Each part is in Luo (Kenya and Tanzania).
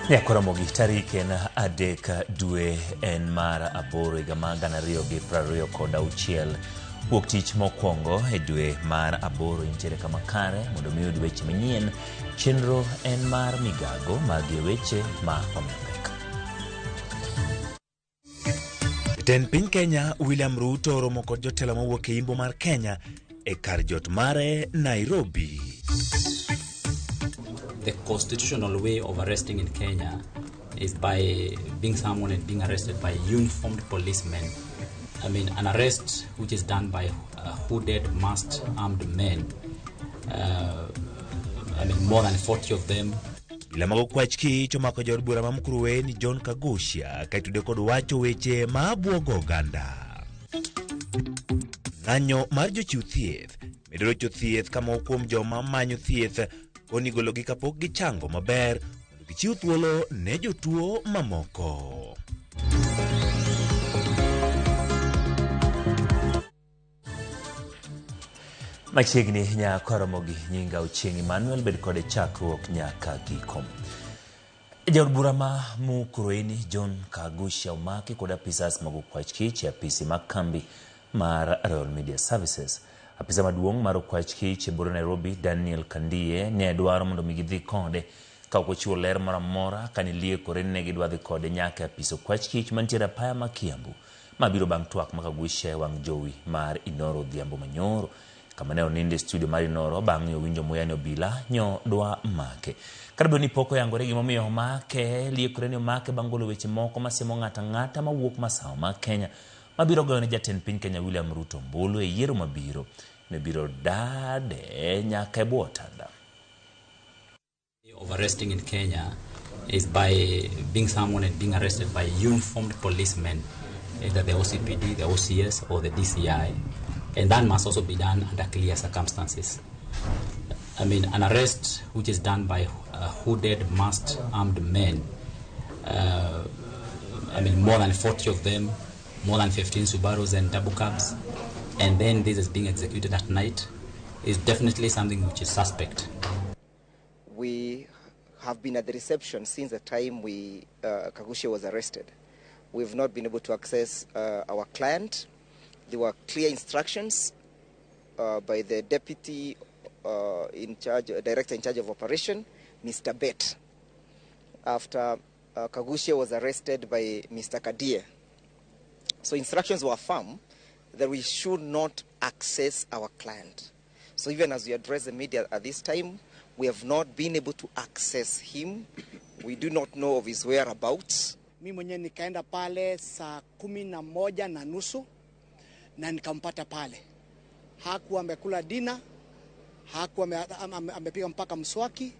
Yakoromogi tarik en adek dwe en mar aboro higa mar 2026 wuok tich mokwongo e dwe mar aboro intiere kama kare mondo mi oyud weche manyien. Chenro en mar migago mag weche ma omepek. Jatend piny Kenya William Ruto oromo kod jotelo mawuok e Imbo mar Kenya e kar jot mare Nairobi. The constitutional way of arresting in Kenya is by being someone and being arrested by uniformed policemen. I mean, an arrest which is done by hooded, masked, armed men. I mean, more than 40 of them. Ila mago kwach kich omako jod bura ma Mkuruwe ni John Kagusha kaitude kod wacho weche ma buogo oganda. Ng'anyo mar jochiw thieth medo rocho thieth kama kuom joma manyo thieth koni gologi kapok gichango maber mondo gichiw thuolo ne jotuo mamoko. Machiegni nyakoromogi nyinga Ochieng' Emmanuel bed kode chakruok nyaka giko. Jaod bura ma Mkuruwe ni John Kagusha omaki kod apisas mag okwach kich e apisi mag kambi mar Royal Media Services. Apisa maduong' mar okwach kich e bura Nairobi Daniel Kandie ne dwaro mondo migidhi kode ka ochiwo ler moro amora kani liekore ne gidwa dhi kode nyaka apisa okwach kich mantiere apaya ma Kiambu mabiro bang' twak ma Kagusha e wang' jowi mar Inoro Odhiambo Manyoro kama ne oninde studio mar Inoro bang' winjo muya ni obila nyo dwa make. Karboni ni poko yangore gimomiyo make liekore ni make bang' golo weche moko masiemo ng'ata mawuok masawa ma Kenya mabiro goyo ne jatend piny Kenya William Ruto mbulu e yiero mabiro ne biro dade nyaka e bwo otanda. Of arresting in Kenya is by being someone and being arrested by uniformed policemen, either the OCPD, the OCS, or the DCI, and that must also be done under clear circumstances. I mean, an arrest which is done by hooded, masked, armed men. I mean, more than 40 of them, more than 15 Subarus and double cabs, and then this is being executed at night, is definitely something which is suspect. We have been at the reception since the time Kagusha was arrested. We've not been able to access our client. There were clear instructions by the deputy director in charge of operation, Mr. Bet, after Kagusha was arrested by Mr. Kadia. So instructions were firm that we should not access our client. So even as we address the media at this time, we have not been able to access him. We do not know of his whereabouts. Mimi mwenyewe nikaenda pale saa 11:30 na nikampata pale. Hakuwa amekula dina, hakuwa amepiga mpaka mswaki,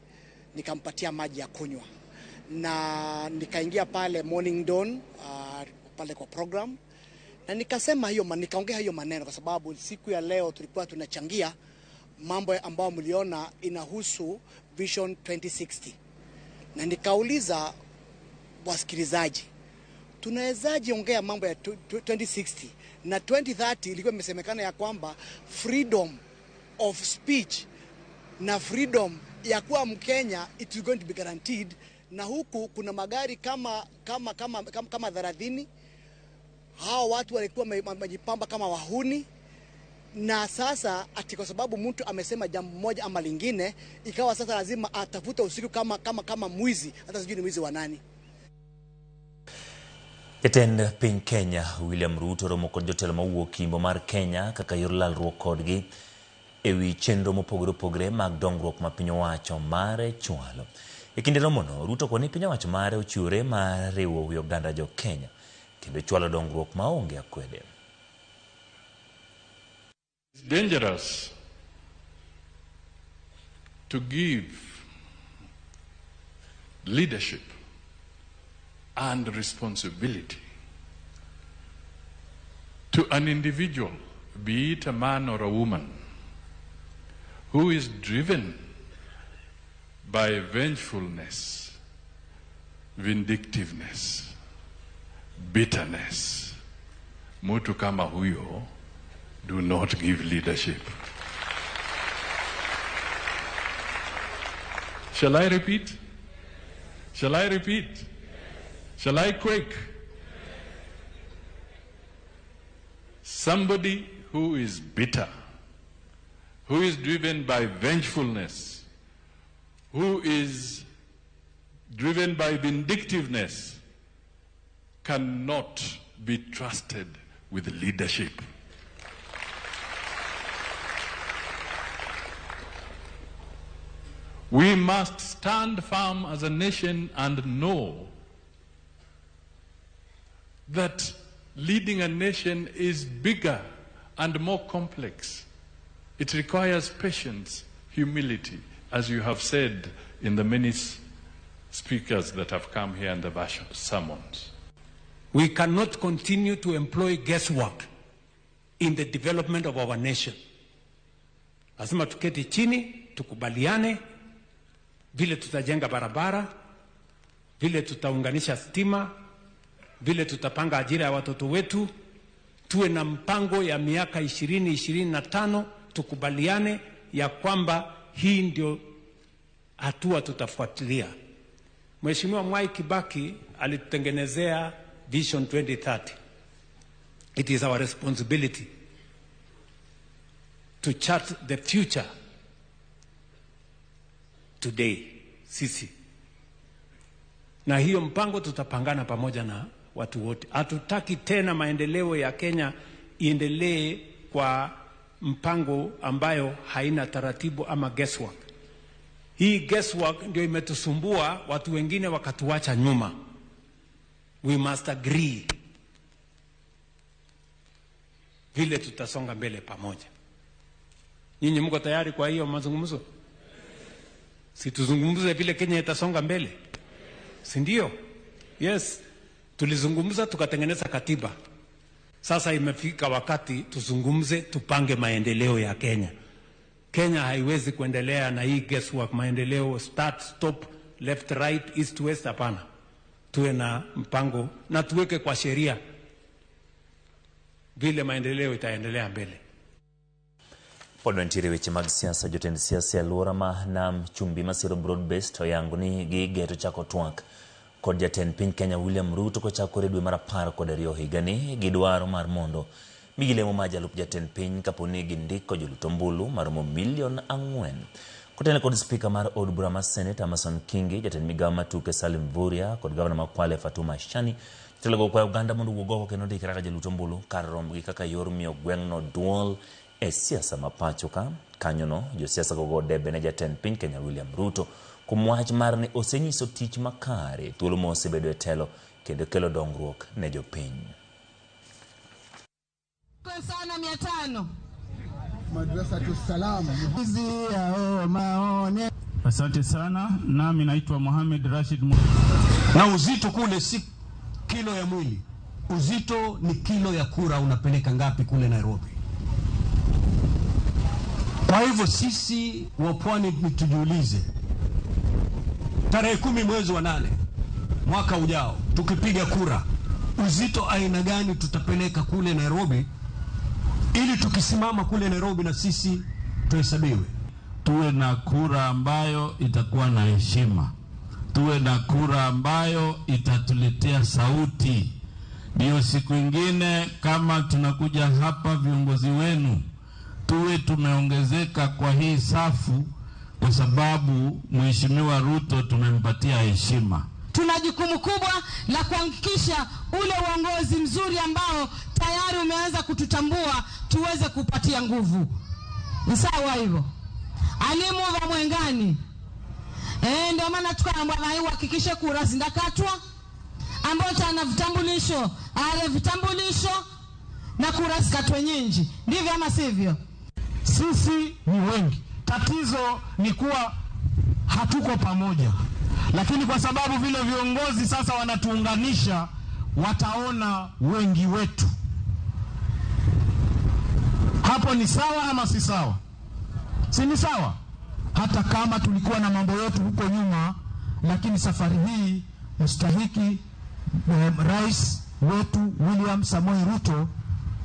nikampatia maji ya kunywa. Na nikaingia pale Morning Dawn pale kwa program. Na nikasema nikaongea hiyo maneno kwa sababu siku ya leo tulikuwa tunachangia mambo ambayo mliona inahusu Vision 2060. Na nikauliza wasikilizaji, tunawezaje ongea mambo ya 2060 na 2030 ilikuwa imesemekana ya kwamba freedom of speech na freedom ya kuwa Mkenya it is going to be guaranteed, na huku kuna magari kama 30. Hao watu walikuwa majipamba kama wahuni, na sasa ati kwa sababu mtu amesema jambo moja ama lingine ikawa sasa lazima atafuta usiku kama mwizi, hata sijui ni mwizi wa nani. Jatend piny Kenya William Ruto romo kod jotelo mawuok Imbo mar Kenya kaka yor lalruok kodgi ewi chenro mopogore opogore mag dongruok ma piny owacho mare chwalo. E kinde romono Ruto koni piny owacho mare ochiwore mar riwo wi oganda jo Kenya kendo chwalo dongruok maonge akwede. It's dangerous to give leadership and responsibility to an individual, be it a man or a woman, who is driven by vengefulness, vindictiveness, bitterness. Mtu kama huyo, do not give leadership. Shall I repeat? Shall I repeat? Shall I quake? Somebody who is bitter, who is driven by vengefulness, who is driven by vindictiveness, cannot be trusted with leadership. We must stand firm as a nation and know that leading a nation is bigger and more complex. It requires patience, humility, as you have said in the many speakers that have come here in the sermons. We cannot continue to employ guesswork in the development of our nation. Lazima tuketi chini, tukubaliane vile tutajenga barabara, vile tutaunganisha stima, vile tutapanga ajira ya watoto wetu, tuwe na mpango ya miaka 20-25, tukubaliane ya kwamba hii ndio hatua tutafuatilia. Mheshimiwa Mwai Kibaki alitutengenezea Vision 2030. It is our responsibility to chart the future today, sisi. Na hiyo mpango tutapangana pamoja na watu wote. Hatutaki tena maendeleo ya Kenya iendelee kwa mpango ambayo haina taratibu ama guesswork. Hii guesswork ndio imetusumbua, watu wengine wakatuacha nyuma. We must agree vile tutasonga mbele pamoja. Nyinyi mko tayari kwa hiyo mazungumzo? Si tuzungumze vile Kenya itasonga mbele? Si ndio? Yes. Tulizungumza tukatengeneza katiba. Sasa imefika wakati tuzungumze, tupange maendeleo ya Kenya. Kenya haiwezi kuendelea na hii guesswork, maendeleo start, stop, left, right, east, west, hapana. Tuwe na mpango na tuweke kwa sheria vile maendeleo itaendelea mbele. Podwa ntire weche mag siasa, jotend siasa alwora ma Nam Chumbi masiro broad-based oyango ni gigeto chako twak kod jatend piny Kenya William Ruto kochakore dwe mar 10 kod 2 higani gi dwaro mar mondo migilemo ma jalup jatend piny kaponi gindiko joluto ombulu maromo milion 4. Kotene kod speaker mar od bura mar Senate Amason Kingi, jatend migawo matuke Salim Vuria kod gavana ma Kwale Fatuma Shani telego kwa Uganda mondo wuogoko kendo ndikira ka joluto ombulu kar rombgi kaka yor miyo gweng'no duol e siasa mapacho ka. Kanyono josiasa gogo debe ne jatend piny Kenya William Ruto kuom wach mar ni osenyiso tich makare thuolo ma osebedo e telo kendo kelo dongruok ne jopiny. Sana 500 Madrasa tu salamu. Asante sana. Nami naitwa Mohamed Rashid. Na uzito kule si kilo ya mwili. Uzito ni kilo ya kura unapeleka ngapi kule Nairobi. Kwa hivyo sisi wa Pwani tujiulize. Tarehe 10 mwezi wa 8 mwaka ujao tukipiga kura, uzito aina gani tutapeleka kule Nairobi ili tukisimama kule Nairobi na sisi tuhesabiwe. Tuwe na kura ambayo itakuwa na heshima. Tuwe na kura ambayo itatuletea sauti. Ndio siku ingine kama tunakuja hapa viongozi wenu, tuwe tumeongezeka kwa hii safu kwa sababu Mheshimiwa Ruto tumempatia heshima. Tuna jukumu kubwa la kuhakikisha ule uongozi mzuri ambao tayari umeanza kututambua tuweze kupatia nguvu. Ni sawa hivyo. Alimu wa Mwengani. Ndio maana tukaambiwa na hiyo hakikisha kura zindakatwa ambao tana vitambulisho, ale vitambulisho na kura zikatwe nyingi. Ndivyo ama sivyo? Sisi ni wengi. Tatizo ni kuwa hatuko pamoja. Lakini kwa sababu vile viongozi sasa wanatuunganisha, wataona wengi wetu. Hapo ni sawa ama si sawa? Si ni sawa? Hata kama tulikuwa na mambo yetu huko nyuma, lakini safari hii mstahiki rais wetu William Samoei Ruto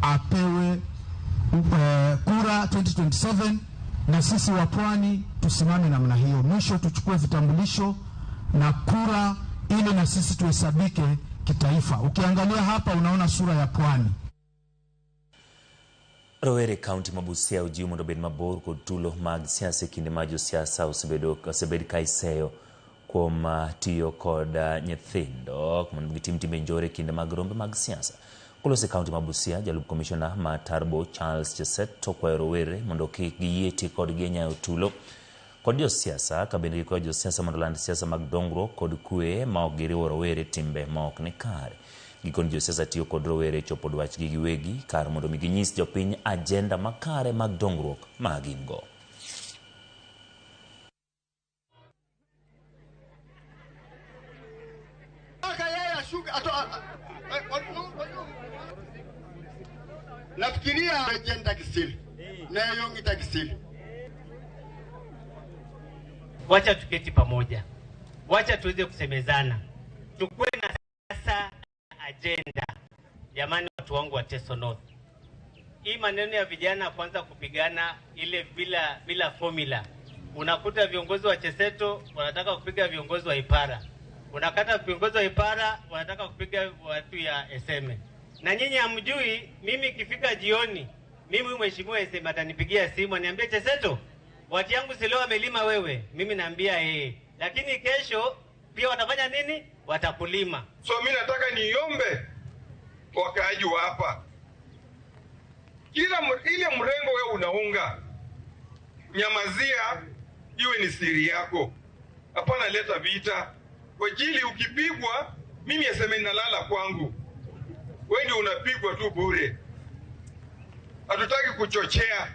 apewe kura 2027 na sisi wa Pwani tusimame namna hiyo. Mwisho tuchukue vitambulisho na kura ili na sisi tuhesabike kitaifa. Ukiangalia hapa unaona sura ya Pwani. Rowere County Mabusia ujiu mondo bed mabor kod tulo mag siasa kinde ma josiasa osebed ka iseyo kuom tiyo kod nyithindo mondo gitim timbe njore kinde mag rombe mag siasa. Kolose County Mabusia, Jalup Commissioner ma Tarbo Charles Cheset okwayo rowere mondo kik giyieti kod genyayo tulo kod josiasa ka bende gikwayo josiasa mondo land siasa mag dongruok kod kwe ma ok giriwo rowere timbe ma ok ni kare. Gikoni josiasa tiyo kod rowere chopo dwachgi giwegi kar mondo ginyis jopiny agenda makare mag dongruok ma gin go. Nafikiria agenda kisili na yongi takisili. Wacha tuketi pamoja, wacha tuweze kusemezana, tukue na sasa agenda. Jamani, watu wangu wa Teso North, hii maneno ya vijana kwanza kupigana ile bila formula. Unakuta viongozi wa Cheseto wanataka kupiga viongozi wa Ipara, unakata viongozi wa Ipara wanataka kupiga watu ya Eseme. Na nyinyi hamjui, mimi ikifika jioni, mimi mheshimiwa Eseme atanipigia simu aniambia, Cheseto, watu yangu si leo wamelima wewe. Mimi naambia lakini kesho pia watafanya nini? Watakulima. So mimi nataka niombe wakaaji wa hapa, ile mrengo wewe unaunga, nyamazia, iwe ni siri yako. Hapana leta vita. Kwa ajili ukipigwa, mimi Eseme nalala kwangu, wewe ndio unapigwa tu bure. Hatutaki kuchochea.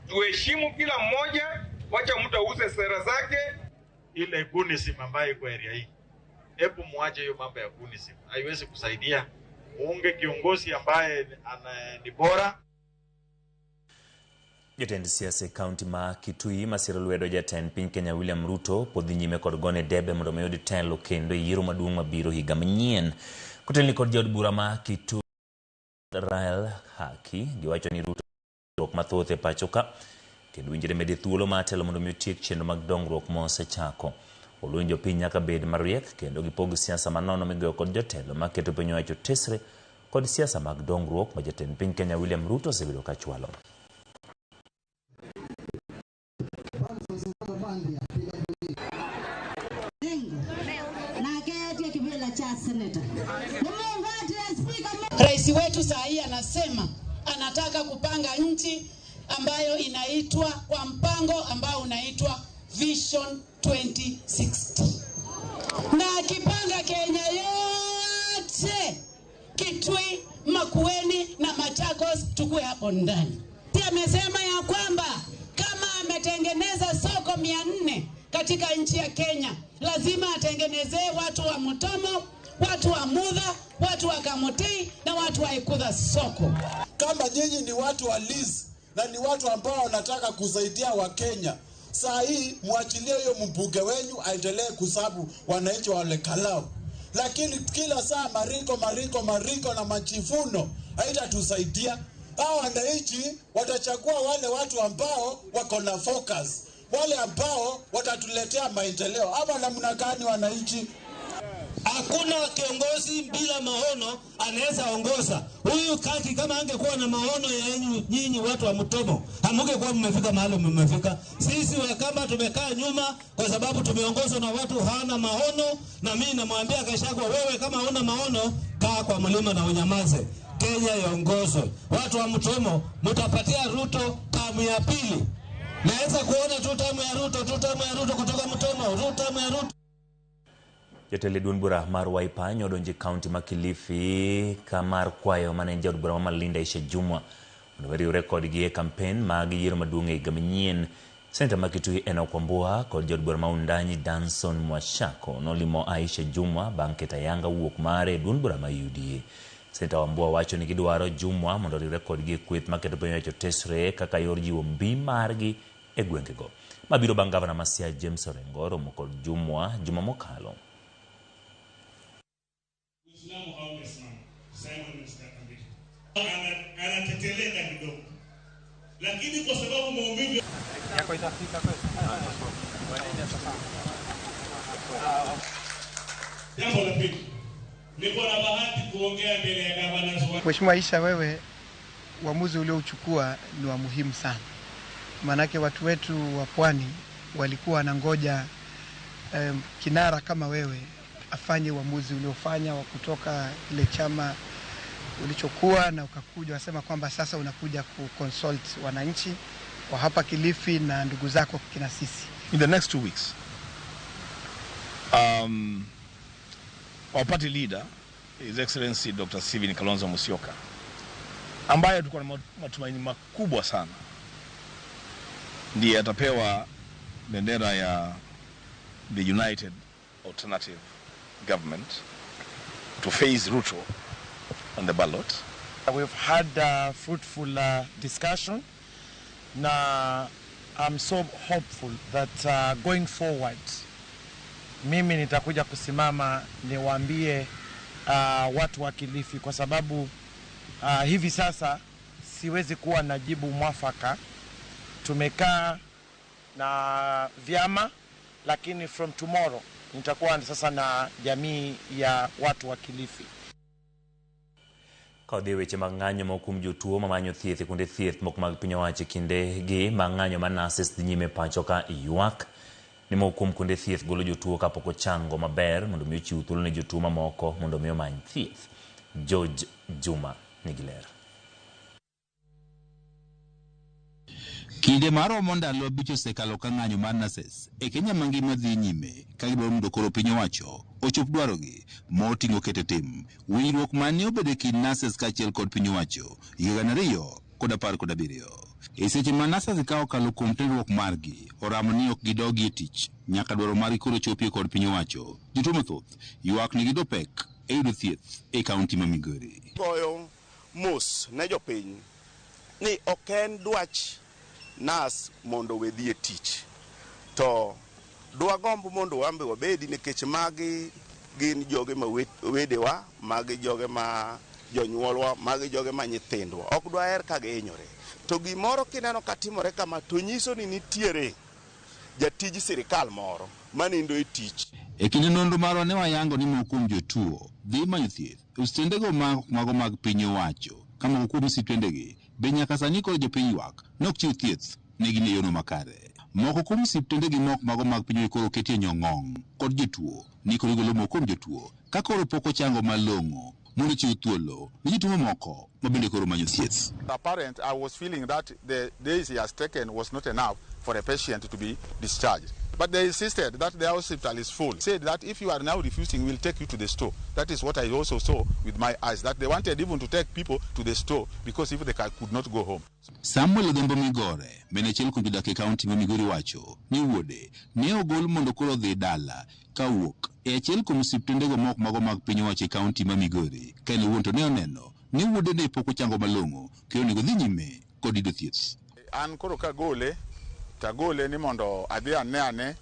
Tuheshimu kila mmoja, wacha mtu auze sera zake. Ile gunism ambayo iko area hii, hebu muache hiyo mambo ya gunism, haiwezi kusaidia. Muunge kiongozi ambaye ni bora. Jatend siasa County ma Kitui Masiro Lwedo jatend piny Kenya William Ruto podhi nyime kod gone debe mondo oyud telo kendo yiero maduong' mabiro higa manyien. Kotelni kod jaod bura ma Kitui Rael Haki giwacho ni Ruto mathoth e pacho ka kendo winjore mede thuolo matelo mondo otiek chenro mag dongruok mosechako. Olwenjo piny nyaka bed mariek kendo gipog siasa manono migoyo kod jotelo maketo piny owacho tesre kod siasa mag dongruok ma jatend piny Kenya William Ruto osebedo ka chwalo. Rais wetu saa hii anasema anataka kupanga nchi ambayo inaitwa kwa mpango ambao unaitwa Vision 2060. Na akipanga Kenya yote, Kitui, Makueni na Machakos tukue hapo ndani. Pia amesema ya kwamba kama ametengeneza soko 400 katika nchi ya Kenya, lazima atengenezee watu wa Mutomo, watu wa Mudha, watu wa Kamotei na watu wa Ikudha soko. Kama nyinyi ni watu wa Liz na ni watu ambao wanataka kusaidia wa Kenya, saa hii muachilie hiyo mbunge wenyu aendelee kusabu wananchi wa Lekalao. Lakini kila saa mariko na machifuno haitatusaidia. Hao wananchi watachagua wale watu ambao wako na focus, wale ambao watatuletea maendeleo. Ama namna gani wananchi? Hakuna kiongozi bila maono anaweza ongoza. Huyu Kaki kama angekuwa na maono ya nyinyi watu wa Mutomo, hamungekuwa mmefika mahali mmefika. Sisi kama tumekaa nyuma kwa sababu tumeongozwa na watu hawana maono, na mimi namwambia Gachagua, wewe kama huna maono, kaa kwa mlima na unyamaze. Kenya iongozwe. Watu wa Mutomo, mtapatia Ruto tamu ya pili. Naweza kuona tu tamu ya Ruto kutoka Mutomo, tamu ya Ruto. Jatend duond bura mar Wiper nyodonje County ma Kilifi kamar kwayo mane jaod bura ma Linda Isha Jumwa mondo oriwre kodgi e campaign mag yiero maduong' e higa manyien. Senator ma Kitui Enoch Wambua kod jaod bura ma Undanyi Danson Mwashako nolimo Aisha Jumwa bang' keto ayanga wuok mare duond bura ma UDA. Senator Wambua wacho ni gidwaro Jumwa mondo oriwre kodgi e kweth maketo piny owacho tesre kaka yor jiwo mbi margi e gwengego. Mabiro bang' gavana ma Siaya James Orengo romo kod Jumwa juma mokalo. Anateteleka kidogo, lakini kwa sababu maumivu yako itafika Jambo la pili, niko na bahati kuongea mbele ya governors wa Mheshimiwa Aisha, wewe uamuzi uliochukua ni wa muhimu sana. Manake watu wetu wa Pwani walikuwa wanangoja kinara kama wewe afanye uamuzi uliofanya wa kutoka ile chama ulichokuwa na ukakuja wasema kwamba sasa unakuja kuconsult wananchi wa hapa Kilifi na ndugu zako kina sisi. In the next 2 weeks, our party leader, His Excellency Dr. Stephen Kalonzo Musyoka, ambaye tulikuwa na matumaini makubwa sana, ndiye atapewa bendera ya the United Alternative Government to face Ruto on the ballot. We've had a fruitful discussion. Now, I'm so hopeful that going forward, mimi nitakuja kusimama niwaambie watu wa Kilifi, kwa sababu hivi sasa siwezi kuwa na jibu mwafaka. Tumekaa na vyama, lakini from tomorrow nitakuwa sasa na jamii ya watu wa Kilifi. Kodhi weche mang'anyo mokum jotuo mamanyo thieth kunde thieth mok mag piny owacho kinde gi mang'anyo manasis dhi nyime pacho ka ywak ni mokum kunde thieth golo jotuo kapok ochango maber mondo mi ochiw thuolo ne jotuo mamoko mondo mi omany thieth. George Juma Nigiler. Kinde maromo ndalo abich osekalo ka ng'anyo mar NASES e Kenya mangima dhi nyime ka gidwaro mondo koro piny owacho ochop dwarogi moting'o kete tim winjruok mane obedo e kind NASES kaachiel kod piny owacho higa 2017. E seche ma NASES ka okalo kuom tenruok margi oramo ni ok gidogi e tich nyaka dwaro margi koro chopie kod piny owacho, jotuo mathoth ywak ni gido pek e yudo thieth e kaunti ma Migori. Goyo mos ne jopiny ni ok en dwach nas mondo wedhie tich, to dwa gombo mondo wambe wabedi nikech magi gin joge ma wedewa, magi joge ma jonyuolwa, magi joge ma nyithindwa, ok dwa her ka gihinyore. To gimoro kineno katimore kama to nyiso ni nitiere jatij sirikal moro manindo e tich. E kinde nonro marwa ne wayango ni moko kuom jotuo dhi manyo thieth e osiptendego mago mag piny owacho, ka moko kuom osiptendegi be nyaka sani koro jopiny ywak nok chiw thieth ne gin e yono makare. Moko kuom osiptendegi moko mago mag piny koro oketie nyong'ong' kod jotuo ni koro igolo moko kuom jotuo ka koro pok ochango malong'o mondo chiw thuolo ne jotuo mamoko ma bende koro manyo thieth. Apparent, I was feeling that the days he has taken was not enough for a patient to be discharged. But they insisted that the hospital is full. Said that if you are now refusing, we'll take you to the store. That is what I also saw with my eyes, that they wanted even to take people to the store because if they could not go home. Samuel Odhiambo Migore, menechiel kuom jodak e kaunti ma Migori wacho ni wuode ne ogol mondo koro dhi dala ka wuok e achiel kuom osiptendego moko mago mag piny owacho e kaunti ma Migori, ka en owuon to ne oneno ni wuode ne pok ochango malong'o kendo onego dhi nyime kod yudo thieth. An koro kagole tagole ni mondo adhi ane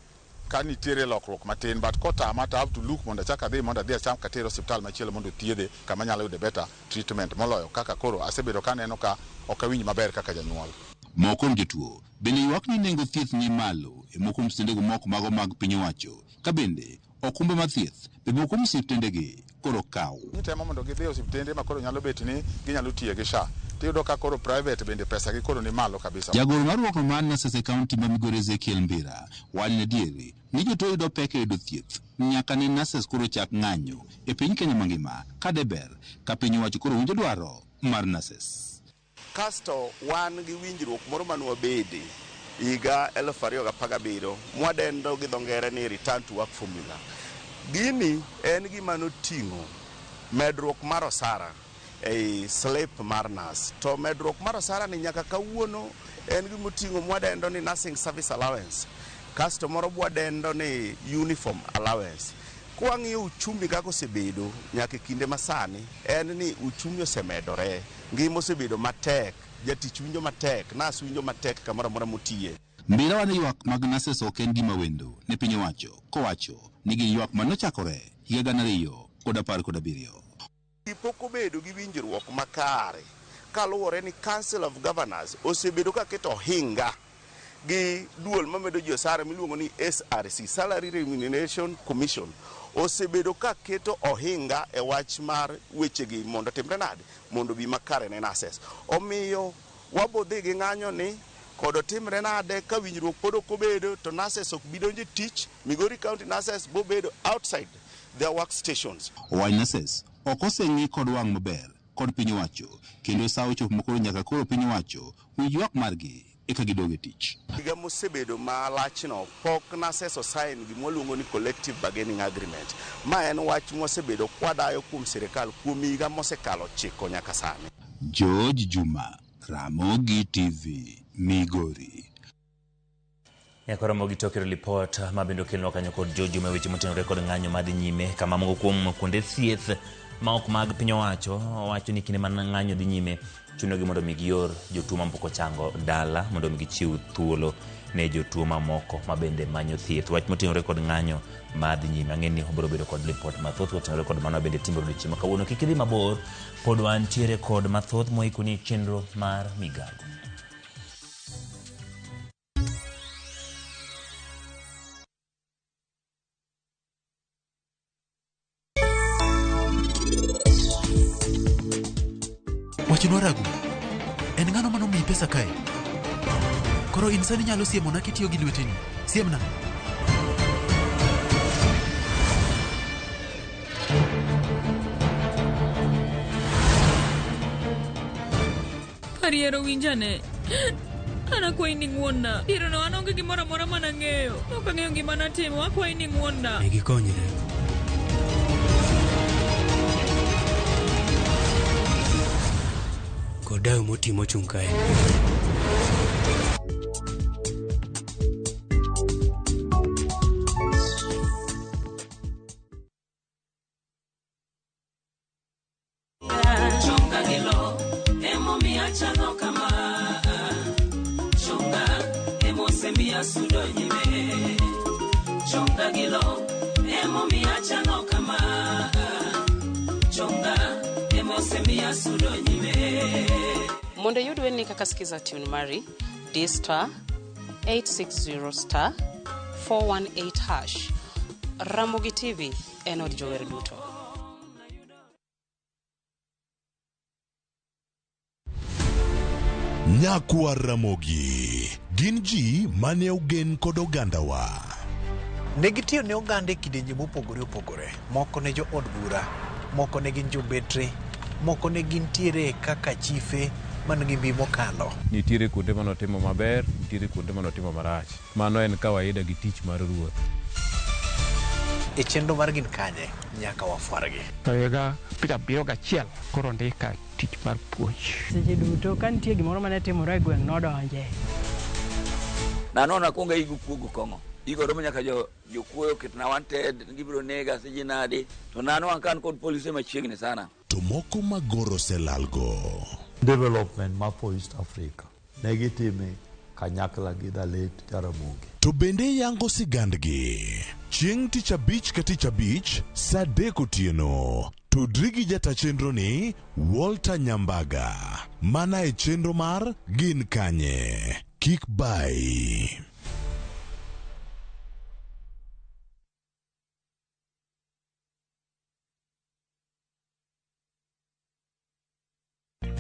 ka nitiere lokruok matin, but kotama to have to look mondo achak adhi mondo adhi acham katero hospital machielo mondo thiedhe kama nyalo yude better treatment moloyo kaka koro asebedo kaneno ka ok awinj maber kaka janyuol. Moko kuom jotuo bende ywak ni nengo thieth ni malo e moko kuom osiptendego moko mago mag piny owacho, ka bende okumbe mag thieth be moko kuom osiptendegi koro kaw. Gitemo mondo gidhi e osiptende ma koro nyalo bet ni ginyalo tiyo gi SHA. Tiyudo ka koro private bende pesa gi koro ni malo kabisa. Jagoro mar ruok mar NASES e kaunti ma Migori Ezekiel Mbira wani ne diere ni jotuo yudo pek e yudo thieth nyaka ne NASES koro chak ng'anyo e piny Kenya mangima ka deber ka piny owacho koro winjo dwaro mar NASES. Kasto wan gi winjruok moro manwa bede higa 2017 mwadendo gi dho ngere ni return to work formula. Gini en gima noting'o medruok mar osara e slip mar nas, to medruok mar osara ni nyaka kawuono en gimoting'o mwadendo ni nursing service allowance, kasto moro mwadendo ni uniform allowance. Kwa ng'iyo uchumi kako osebedo nyaka kinde masani en ni uchumi osemedore, ngima osebedo matek, jatich winjo matek, nas winjo matek kamoro amora motiye. Mbira wane ywak mag NASES ok en gima wendo ne piny owacho, kowacho ni gin ywak manochakore higa 2017. Pok obedo gi winjruok makare kaluwore ni Council of Governors osebedo ka keto hinga gi duol mamedo ji osara miluongo ni SRC, Salary Remuneration Commission, osebedo ka keto ohinga e wach mar wechegi mondo timre nade, mondo bi makare ne NSSF. Omiyo wabodhi gi ng'anyo ni kod timre nade ka winjruok pod ok obedo to NSSF ok bi donjo tich, Migori County NSSF bo bedo outside their workstations. NSSF ok oseng'i kod wang' maber kod piny owacho, kendo sa ochopo mokoro nyaka koro piny owacho winj ywak margi eka gidoge tich. Higa mosebedo malachno pok NSSF osain gima luongo ni collective bargaining agreement. Ma en wach mosebedo kwadayo kuom sirikal kuom higa mosekalo chiko nyaka sani. George Juma, Ramogi TV, Migori. Yakoromo gitokero report mabendo kelno kanyo kod George Juma weche motenore kod ng'anyo madhi nyime kama moko kuom kuonde thieth ma ok mag piny owacho ni kinde man ng'anyo dhi nyime chunogi mondo migior jotuo mapok chango dala mondo migichiw thuolo ne jotuo mamoko mabende manyo thieth. Wach motenore kod ng'anyo madhi nyime ang'eni obiro bedo kod report mathoth motenore kod mano bende timbe odiochieng' kawuono. Kik idhi mabor, pod wantiere kod mathoth moikoni chenro mar migago. Wachino Ragu, en ng'ano mano mi pesa kae? Koro insani nyalo siemona kitiyo gi lweteni. Siemna. Pariero winjane. Anakwai ni ng'wonna. Iro no anonge gimoro amora mana ng'eyo. Ok ang'eyo gima natimo. Akwai ni ng'wonna. Negi konyre. Kodayo motimo chung' kae. Chonga gelo, emo mi achalo kama. Chonga, emo se mi asudo nyime. Chonga gelo, emo mi achalo kama. Chonga, emo se mi asudo nyime. Mondo yudwe ni kaka skiza tune mari D*860* 418#. Ramogi TV en od jower duto. Nyakwa Ramogi gin ji mane ogen kod ogandawa. Negitiyo ne oganda e kidenje mopogore opogore. Moko ne jo od bura, moko ne gin jobetre, moko ne gin tiere kaka chife man gi mbi mokalo. Nitiere kuonde manotimo maber, nitiere kuonde manotimo marach. Mano en kawaida gi tich mar ruoth. E chenro mar gin kanye nyaka wafuargi. To higa 71 koro ndika tich mar puoch. Seche duto ka nitie gimoro mane timore e gweng' nodonje. Nanona konga igu kuogo kongo. Igo romo nyaka jokuoyo kitna wanted gibiro nega seche nade. To nano ankan kod polisi machiegni sana. To moko magoro selalgo. Development mapo East Africa. Negitime kanyakla gi Dalet Jaramogi. To bende yango sigandgi. Chieng' tich abich ka tich abich, saa 3 otieno. Tudri gi jata chenro ni Walter Nyambaga. Mana e chenro mar Gin Kanye. Kik bai.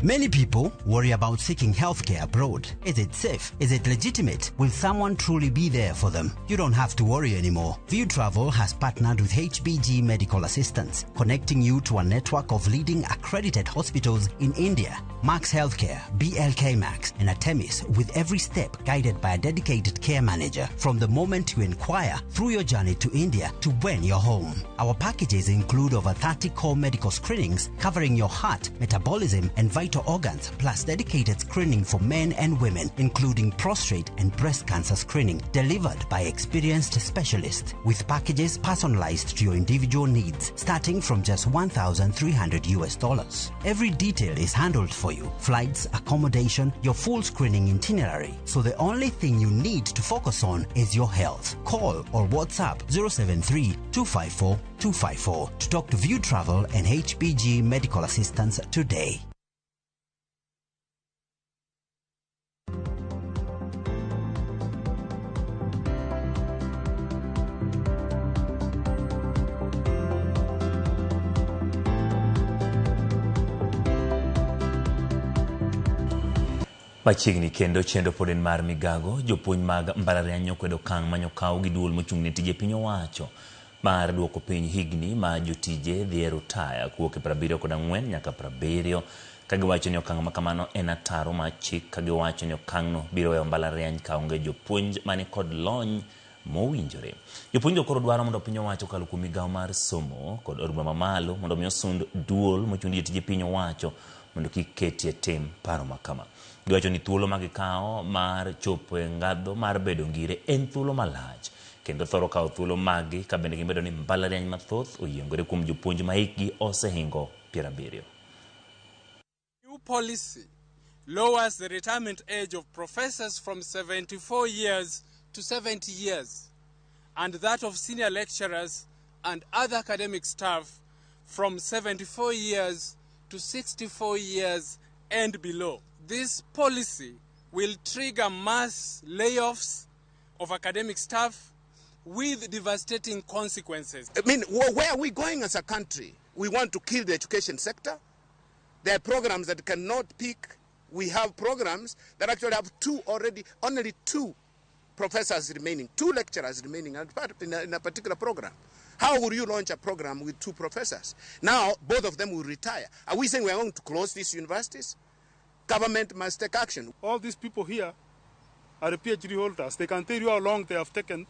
Many people worry about seeking healthcare abroad. Is it safe? Is it legitimate? Will someone truly be there for them? You don't have to worry anymore. View Travel has partnered with HBG Medical Assistance, connecting you to a network of leading accredited hospitals in India. Max Healthcare, BLK Max, and Artemis, with every step guided by a dedicated care manager from the moment you inquire through your journey to India to when you're home. Our packages include over 30 core medical screenings covering your heart, metabolism, and vital organs, plus dedicated screening for men and women, including prostate and breast cancer screening, delivered by experienced specialists, with packages personalized to your individual needs, starting from just $1,300. Every detail is handled for you: flights, accommodation, your full screening itinerary. So the only thing you need to focus on is your health. Call or WhatsApp 073-254-254 to talk to View Travel and HBG Medical Assistance today. Machiegni kendo chendo pod en mar migago jopuonj mag mbalariany okwedo kang' manyokaw gi duol mochung'ne tije piny owacho mar duoko piny higni ma jotije dhi e rutaya kuwuok e 74 nyaka 70 kagiwacho ni okang' ma kamano en ataro ma chik kagiwacho ni okang'no biro weyo mbalariany kaonge jopuonj mani kod lony mowinjore. Jopuonj koro dwaro mondo piny owacho kalo kuom migawo mar somo kod od bura mamalo mondo mi osund duol mochung'ne tije piny owacho mondo kik ketie tim paro makama. Giwacho ni thuolo magikawo mar chopo e ngadho mar bedo ngire en thuolo malach kendo thoro kawo thuolo magi ka bende gimedo ni mbalariany mathoth oyiengore kuom jopuonj ma hikgi osehingo 70. New policy lowers the retirement age of professors from 74 years to 70 years and that of senior lecturers and other academic staff from 74 years to 64 years and below. This policy will trigger mass layoffs of academic staff with devastating consequences. I mean, where are we going as a country? We want to kill the education sector. There are programs that cannot peak. We have programs that actually have only two professors remaining, 2 lecturers remaining in a particular program. How would you launch a program with 2 professors? Now, both of them will retire. Are we saying we are going to close these universities? Government must take action. All these people here are PhD holders. They can tell you how long they have taken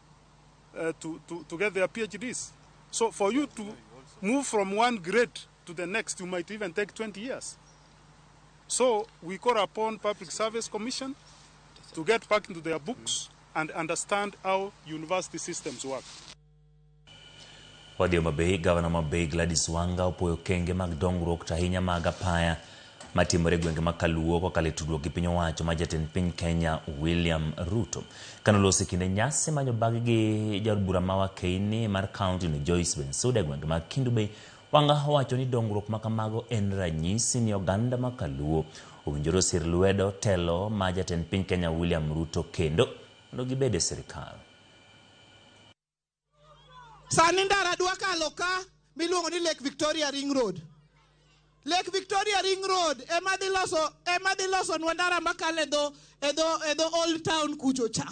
to get their PhDs. So for you to move from one grade to the next, you might even take 20 years. So we call upon Public Service Commission to get back into their books and understand how university systems work. Wadhi Homabay, Governor Homabay Gladys Wanga opoyo kenge mag dongruok tahinya mag apaya matimore gwenge makaluo kokalo tudruok gi piny owacho ma jatend piny Kenya William Ruto. Kanolosi kinde nyasi manyo bag gi jaod bura ma Keini mar county ni Joyce Bensouda gwenge mag Kendu Bay. Wanga wacho ni dongruok makamago en ranyisi ni oganda makaluo owinjore osir lwedo telo ma jatend piny Kenya William Ruto kendo mondo gibede sirikal. Sani ndara dwa kalo ka miluongo ni Lake Victoria Ring Road. Lake Victoria Ring Road ema dhi loso ndara makale edo Old Town kucho cha.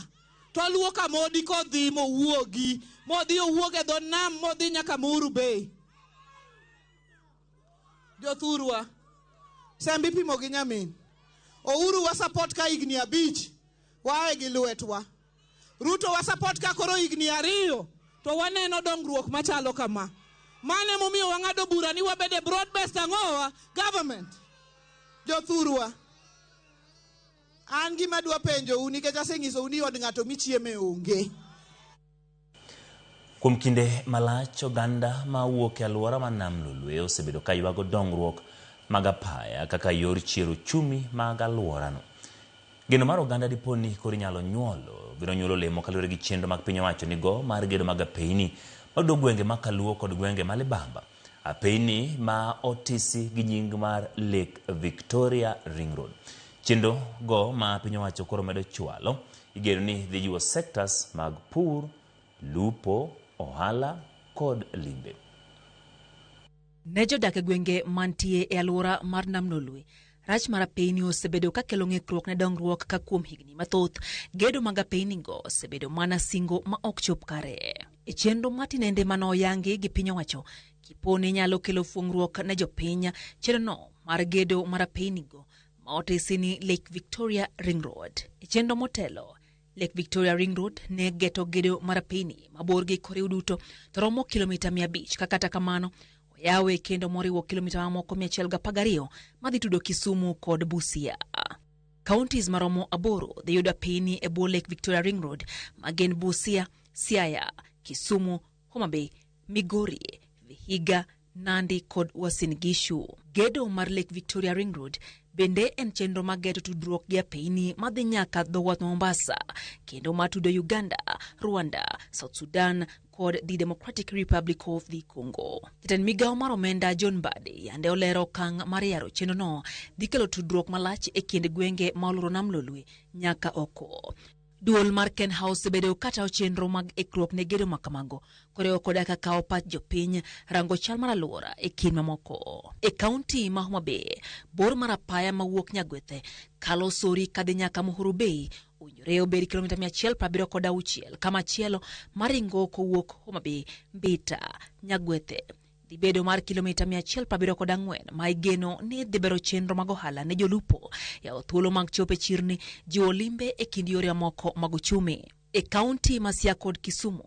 To luo ka modi kodhi mowuogi, modi owuog edo nam modi nyaka Muru Bay. Jothurwa sembi pimo gi nyamin. Ouru wa support ka igni 5 wae gi lwetwa. Ruto wa support ka koro igni 2 to waneno dongruok machalo kama. Mane momiyo wang'ado bura ni wabede broad based ang'owa government. Jothurwa an gima dwa penjo uni nikech aseng'iso uni od ng'ato michieme onge. Kuom kinde malach oganda ma wuok e alwora ma Nam Lolwe osebedo ka ywago dongruok mag apaya kaka yor chiero chumi mag alworano. Geno mar oganda diponi koro nyalo biro nyuolo lemo kaluwore gi chenro mag piny owacho nigo mar gedo mag apeyni maduogo gwenge makaluo kod gwenge ma Libamba. Apeyni ma otisi gi nying mar Lake Victoria Ring Road. Chenro go ma piny owacho koro medo chwalo igeno ni dhi jiwo sectors mag pur, lupo, ohala kod limbe. Ne jodak e gwenge mantie e alwora mar Nam Lolwe, rach mar apeyni osebedo ka kelo ng'ikruok ne dongruok ka kuom higni mathoth. Gedo mag apeynigo osebedo mana singo ma ok chop kare. E chenro matinende manoyangi gi piny owacho, kiponi nyalo kelo fuong'ruok ne jopiny. Chenrono mar gedo mar apeynigo ma otisi ni Lake Victoria Ring Road. E chenro motelo, Lake Victoria Ring Road ne geto gedo mar apeyni maborgi koriw duto to romo kilomita 500 kata kamano oyawe kendo moriwo kilomita mamoko 112 madhi tudo Kisumu kod Busia. Counties maromo 8 dhi yudo apeyni e bwo Lake Victoria Ring Road magen Busia, Siaya, Kisumu, Homabay, Migori, Vihiga, Nandi kod Uasin Gishu. Gedo mar Lake Victoria Ring Road bende en chenro mageto tudruok gi apeyni madhi nyaka dho wath Mombasa kendo matudo Uganda, Rwanda, South Sudan kod the Democratic Republic of the Congo. Jatend migawo mar omenda John Mbadi yande olero kang' mar yaro chenrono dhi kelo tudruok malach e kind gwenge ma olworo Nam Lolwe nyaka oko. Duol mar Ken House bedo kata chenro mag ikruok ne gedo makamago koreo koda kakao pat jopiny rango chal mar aluora e kin mamoko. E kaunti ma Homa Bay, bor mar apaya mawuok Nyagwethe kalo Sori kadhi nyaka Muhuru Bay owinjore obed kilomita 176 kama chielo maringo kowuok Homa Bay Mbita Nyagwethe dhi bedo mar kilomita 174 ma igeno ni dhi bero chenro mag ohala ne jolupo ya thuolo mag chope chirni jiwo limbe e kind yore moko mag uchumi. E kaunti ma Siaya kod Kisumu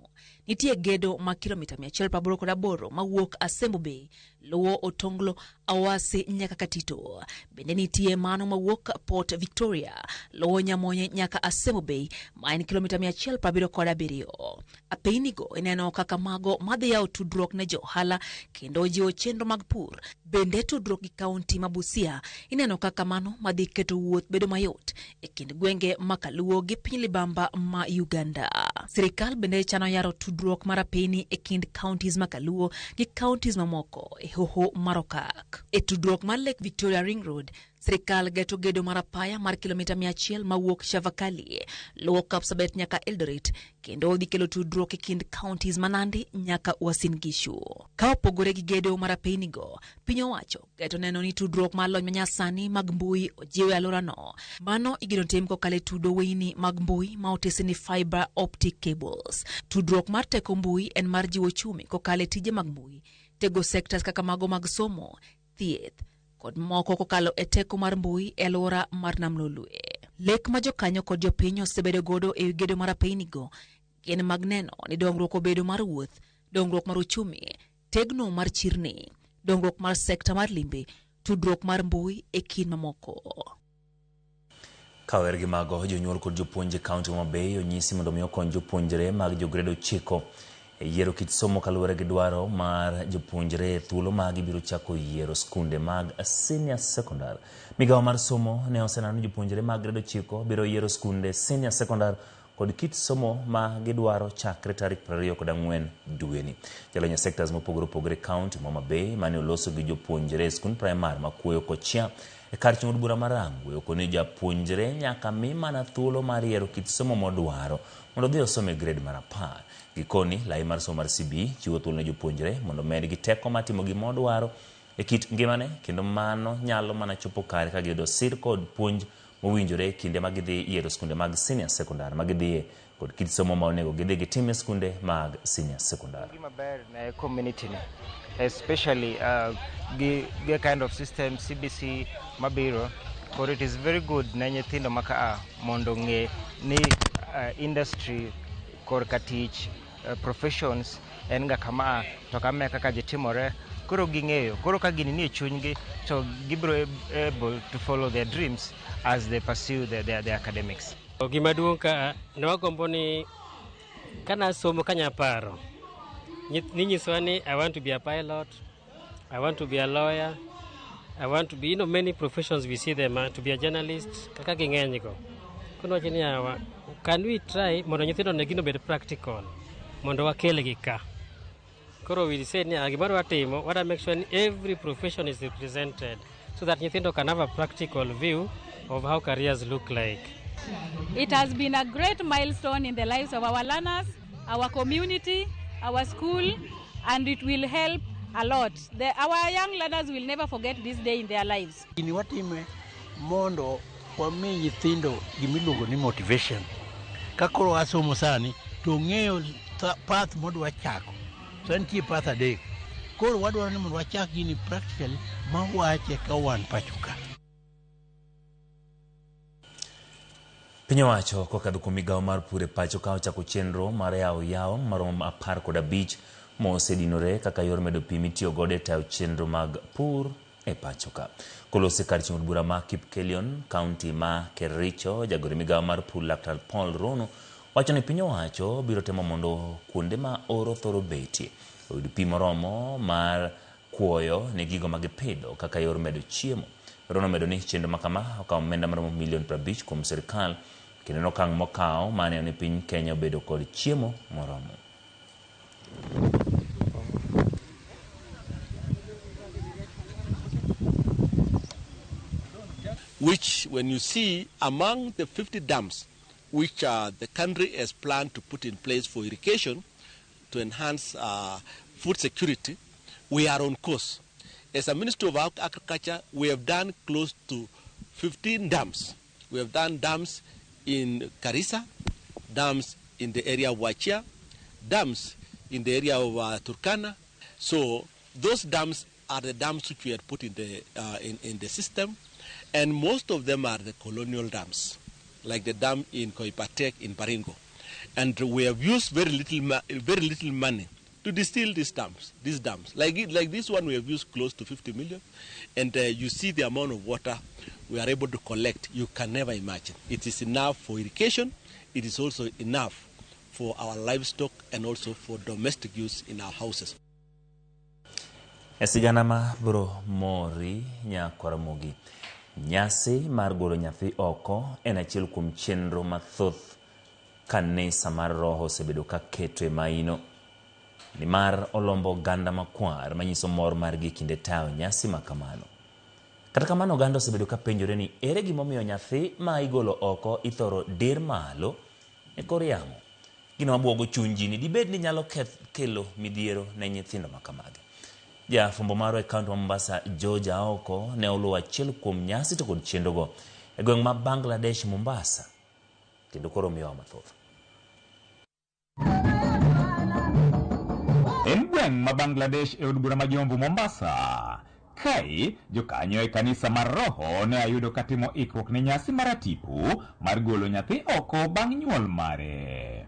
nitie gedo ma kilomita 188 mawuok Asembo Bay luwo Otonglo Awasi nyaka Katito. Bende nitie mano mawuok Port Victoria luwo Nyamonye nyaka Asembo Bay ma en kilomita 177. Apeinigo ineno kaka mago madhi yawo tudruok ne johala kendo jiwo chenro mag pur. Bende tudruok gi kaunti ma Busia ineno kaka mano madhi keto wuoth bedo mayot e kind gwenge makaluo gi piny libamba ma Uganda. Sirikal bende chano yaro tudruok mar apeni e kind counties makaluo gi counties mamoko e hoho Marokak. E tudruok mar Lake Victoria Ring Road, sirikal gedo mar apaya mar kilomita 100 mawuok Shavakali luwo Kapsabet nyaka Eldoret kendo dhi kelo tudruok e kind counties manandi nyaka Uasin Gishu. Ka opogore gi gedo mar apenigo, piny owacho geto neno ni tudruok mar lony manyasani mag mbui ojiwe alorano. Mano igeno tim kokale tudo weini mag mbui ma otese ni fiber optic cables. Tudruok mar teko mbui en mar jiwo chumi kokale tije mag mbui, tego sectors kaka mago mag somo, thieth kod moko kokalo e teko mar mbui e alwora mar Nam Lolwe. Lek ma jokanyo kod jopiny osebedo godo e gedo mar apenigo gin mag neno ni dongruok obedo mar wuoth, dongruok mar uchumi, tegno mar chirni, dongruok mar sekta mar limbe, tudruok mar mbui e kin mamoko. Kawer gi mago jonyuol kod jopuonje kaunti ma Bay onyisi mondo mi okony jopuonjre mag jograde 9 e yiero kit somo kaluwore gi dwaro mar jopuonjre thuolo mag ibiro chako yiero skunde mag senior secondary. Migawo mar somo ne osenano ni jopuonjre mag grade 9 biro yiero skunde senior secondary kod kit somo ma gidwaro chakre tarik 24 dweni. Jalony sectors mopogore opogore kaunti ma Homa Bay mane oloso gi jopuonjre skund primary ma Kuoyo Kochia e kar chung'o bura marangwe okoni japuonjre nyaka mi mana thuolo mar yiero kit somo modwaro mondo dhi osome grade mar 10. Gikoni lai mar somo mar CB chiwo thuolo ne jopuonjre mondo med gi teko matimo gimodwaro e kit ngimane kendo mano nyalo mana chopo kare ka giyudo sir kod puonj mowinjore kinde mag gidhi yiero skunde mag senior secondary mag gidhiye kod kit somo ma onego gidhi gitime skunde mag senior secondary. Gima ber na community ne especially the kind of system CBC mabiro, for it is very good na nyithindo maka mondo nge ni industry korka tich professions en ga kama to kama kaka jitimore koro ging'eyo koro ka gini nie chunygi to gibro able to follow their dreams as they pursue their academics. Gima duong' ka ne wagombo ni kana somo kanya paro ninyiso ni I want to be a pilot, I want to be a lawyer, I want to be, many professions we see them, to be a journalist, kaka ging'eny go. Kuno chini hawa, can we try mondo nyithindo ne gino bed practical mondo wakele gi ka. Koro we say ni gimoro watimo, wada make sure every profession is represented so that nyithindo can have a practical view of how careers look like. It has been a great milestone in the lives of our learners, our community, our school, and it will help a lot. Our young learners will never forget this day in their lives. Ini watime mondo wami nyithindo gimiluongo ni motivation. Kakoro asomo sani to ng'eyo path modwa chako. Santie path adek. Koro wadwaro ni mondo wachak gini practically mawache ka wan pachuka. Piny owacho kokadho kuom migawo mar pur e pacho ka ochako chenro mar yawo maromo 15 mosedinore kaka yor medo pi mitiyo godo e tayo chenro mag pur e pacho ka. Kolose kar chung'o bura ma Kipkelion, kaunti ma Kericho, jagoro migawo mar pur Laktar Paul Rono wacho ni piny owacho biro temo mondo kuonde ma oro thoro betie oyud pi moromo mar kuoyo ne gigo magipidho kaka yor medo chiemo. Rono medo ni chenro makama okawo omenda maromo milion 50 kuom sirikal kendo nokang' mokawo mane ni piny Kenya obedo kod chiemo moromo. Which when you see among the 50 dams which the country has planned to put in place for irrigation to enhance food security, we are on course. As a Ministry of Agriculture, we have done close to 15 dams. We have done dams in Garissa, dams in the area of Wachia, dams in the area of Turkana. So those dams are the dams which we had put in the system, and most of them are the colonial dams, like the dam in Koipatek in Baringo. And we have used very little money to distill these dams. Like this one, we have used close to 50 million, and you see the amount of water we are able to collect. You can never imagine. It is enough for irrigation. It is also enough for our livestock and also for domestic use in our houses. Esigana ma bro mori nya Kwaramogi. Nyasi mar golo nyathi oko en achiel kuom chenro mathoth kanisa mar roho osebedo ka keto e maino. Ni mar olombo ganda makwar manyiso mor margi kinde tayo nyasi makamano. Kata kamano ganda osebedo ka penjore ni ere gimomiyo nyathi ma igolo oko ithoro dir malo e kor yamo. Gino mabuogo chuny ji ni dibed ni nyalo kelo midhiero ne nyithindo makamagi. Ja fumbo maro e kaunti wa Mombasa George Aoko ne oluwo achiel kuom nyasi to kod chenrogo e gweng' ma Bangladesh Mombasa kendo koro miyo mathoth. En gweng' ma Bangladesh e od bura ma Jomvu Mombasa. Kai jokanyo e kanisa mar roho ne ayudo katimo ikruok ne nyasi mar atipu mar golo nyathi oko bang' nyuol mare.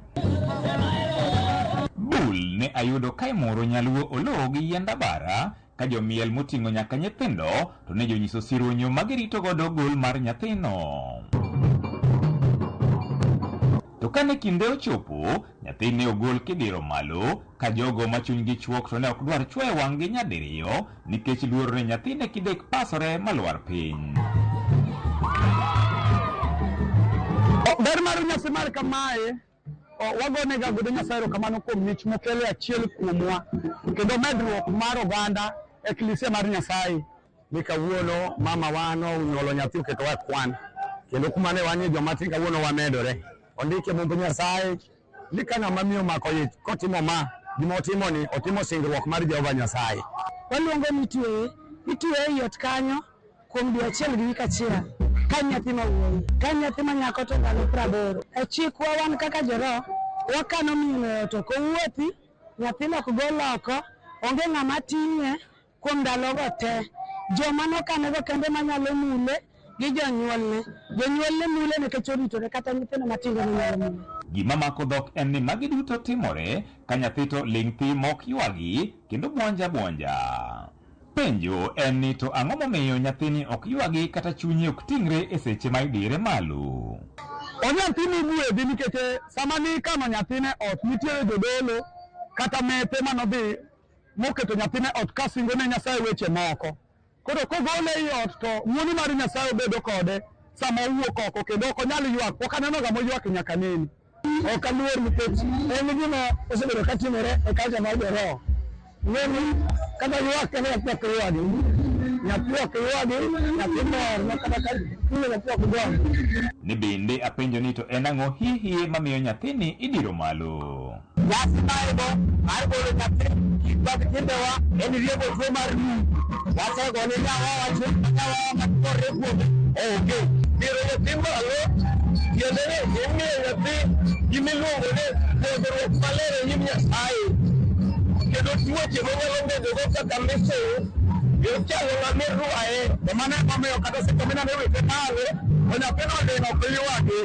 Bul ne ayudo kai moro nyaluo olo gi yenda bara ka jomiel moting'o nyaka nyithindo to ne jonyiso sironyo magirito godo gol mar nyathino. To kane kinde ochopo, nyathi ne ogol kidiro malo ka jogo machunygi chuok to ne ok dwar chwoyo wang'gi nyadiriyo nikech luor ne nyathi ne kidek pasore malwar piny. Ber mar nyasi mar kamae wagonega godo Nyasaye kamano kuom mich mokelo achiel kuomwa kendo medruok mar oganda e klise mar Nyasaye. Ni kawuono mama wano unyuolo nyathi oketo wa kwan kendo kuma ne wanye joma tin kawuono wamedore. Ondike Mungu Nyasaye ni kana mamiyo mako ich kotimo ma gima otimo ni otimo singruok mar Jehova Nyasaye. Waluongo ni itwe yot kanyo kuom dwe achiel gi wik achiel ka nyathi ma wuoyi ka nyathi ma nyako to ndalo 80. E chikwa wan kaka joro wakano miyo to kowuothi nyathino ok gol oko onge ng'ama ting'e kuom ndalogo te. Joma nokanego kende manyalo mule gi jonyuolne mule nikech oritore kata nyithindo matindo nyalo mule. Gima mako dhok en ni magi duto timore ka nyathi to ling' thi mok ywagi kendo buonja. Penjo en ni to ang'o momiyo nyathini ok ywagi kata chunye ok ting're e seche ma idire malo. Onyathini buedhi nikech sama ni kano nyathine ot nitiere jodolo kata mepe manodhi moketo nyathine ot kasingo ne Nyasaye weche moko. Koro kogole i ot to muoni mar Nyasaye bedo kode sama owuok oko kendo ok onyal ywak. Ok aneno gamo ywak nyaka nini. Ok aluor nikech en gima osebedo katimore e kaunti mar Roho. Neni kata ywak ne ok ywagi. Nyathi ok ywagi, nyathi mor kata kile nyathi ok gombi. Ni bende apenjo ni to en ang'o hihi mamiyo nyathini idiro malo. Nyasi maibo mar golo nyathi kibak kindewa en riego tuo mar wasegone nyawa matore kuome onge biro nyathi malo tiende ni imiyo nyathi gimiluongo ni puonjruok maler e nyim Nyasaye kendo tuoche manyalo bedogo kaka misou yochalo ng'ama irwaye. Mano emomiyo kata seche mineno wite malo to nyathino odino ok ywagi.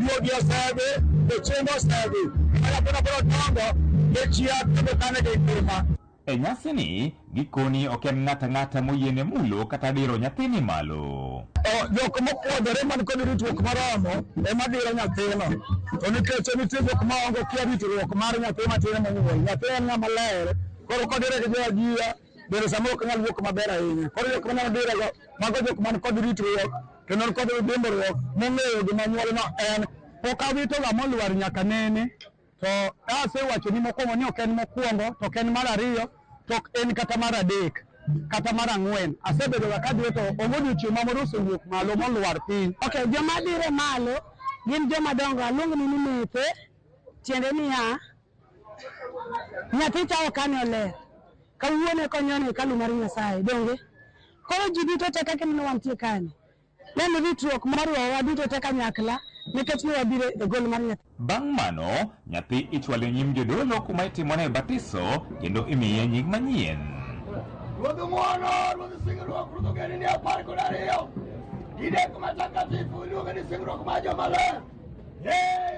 Yuogi osedhi to chiemo osedhi nyathino biro dongo e chia kendo kane gi ngima. E nyasini gikoni ok en ng'ata moyiene mulo kata diro nyathini malo. Jok mopuodhore man kod ritruok moromo ema diro nyathino. To nikech nitie jok maonge kia ritruok mar nyathi matin manyuol. Nyathi en ng'ama ler koro kodire gi joajia bende samoro ok nyal wuok maber ahinya. Koro jok manyalo dirego mago jok man kod ritruok kendo kod dimbruok mong'eyo gima nyuolno en. Pok awitoga molwar nyaka nene. To asewacho ni mokwongo ni ok en mokwongo to ok en mar ariyo to ok en kata mar adek kata mar ang'wen. Asebedo ga kadhi to onge odiochieng' ma moro osewuok malo molwar piny. Okay, joma dire malo gin joma dongo aluong ni methe tiende niya nyathi cha okane oler kawuone konyone kalu mar Nyasaye donge koro ji duto te kaka ne wantie kani neno ritruok marwa waduto te kanyakla nikech ne wabiro e gol mar nyathi. Bang' mano nyathi ichwalo nyim jodolo kuma itimone batiso kendo imiye nying manyien. Ruodh ng'wono, ruodh singruok, ruodh ogendini 12 ideko matakatifu iluongo ni singruok mar jomaler.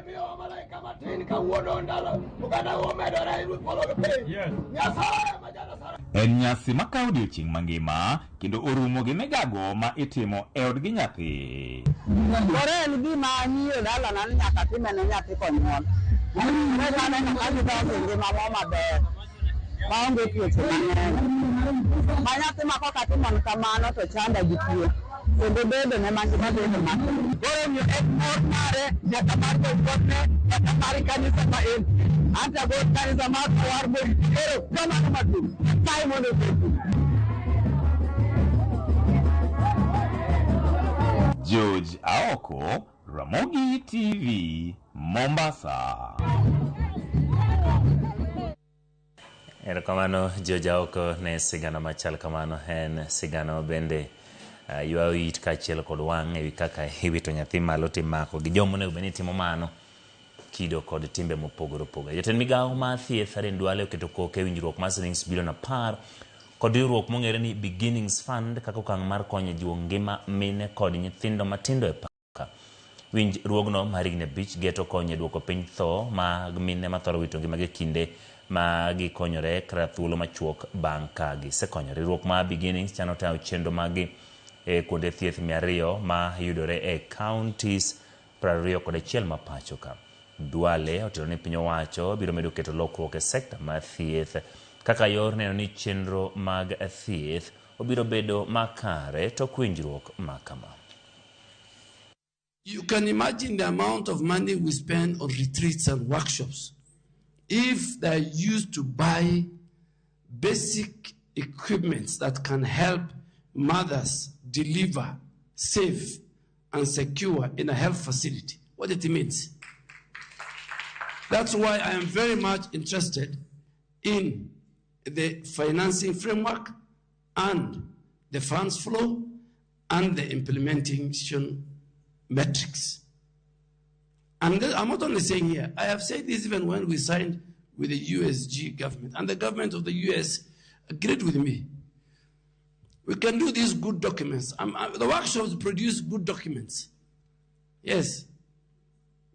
Miyo malaika matin kawuono ndalo oganda omedore ruoth polo gi piny. Nyasaye ma Nyasaye. En nyasi makawo odiechieng' mangima kendo orumo gi migago ma itimo e od gi nyathi. Koro en gima nyie dalana ni nyaka timene nyathi konyuol. Eka neno ka gidongo e ngima mo maber maonge tuoche mang'eny. Ma nyathi ma koka timon kamano to chanda gi tuo kendo bedo ne mangima bedo matin. Koro miyo en mor mare nyaka mar jowuothne nyaka mar kanisa ma en. Anta god kanisa mar war bo koro kamano maduong'. Nyasaye mondo obed. George Aoko, Ramogi TV, Mombasa. Erokamano George Aoko ne sigana machal kamano en sigana bende ywa it kachiel kod wang' ewi kaka iwito nyathi malo timako gi jomo ne bende timo mano kido kod timbe mopogore opogore. Jatend migawo mar thieth Aden Duale oketo koke e winjruok mar Sh10 kod riwruok mong'ere ni Beginnings Fund kaka okang' mar konyo jiwo ngima mine kod nyithindo matindo e paka. Winjruogno mar higni 5 geto konyo e duoko piny tho mag mine mathoro wito ngimagi kinde ma gikonyore kara thuolo machuok bang' ka gisekonyore. Riwruok mar Beginnings chano tayo chenro magi e kuonde thieth 200 ma yudore e counties 21 ma pacho ka. Duale otero ni piny owacho biro medo keto lokruok e sekta mar thieth kaka yor neno ni chenro mag thieth obiro bedo makare to kwinjruok makama. You can imagine the amount of money we spend on retreats and workshops if they're used to buy basic equipments that can help mothers deliver safe and secure in a health facility. What it means. That's why I am very much interested in the financing framework and the funds flow and the implementation metrics. And I'm not only saying here, I have said this even when we signed with the USG government, and the government of the US agreed with me. We can do these good documents. The workshops produce good documents. Yes.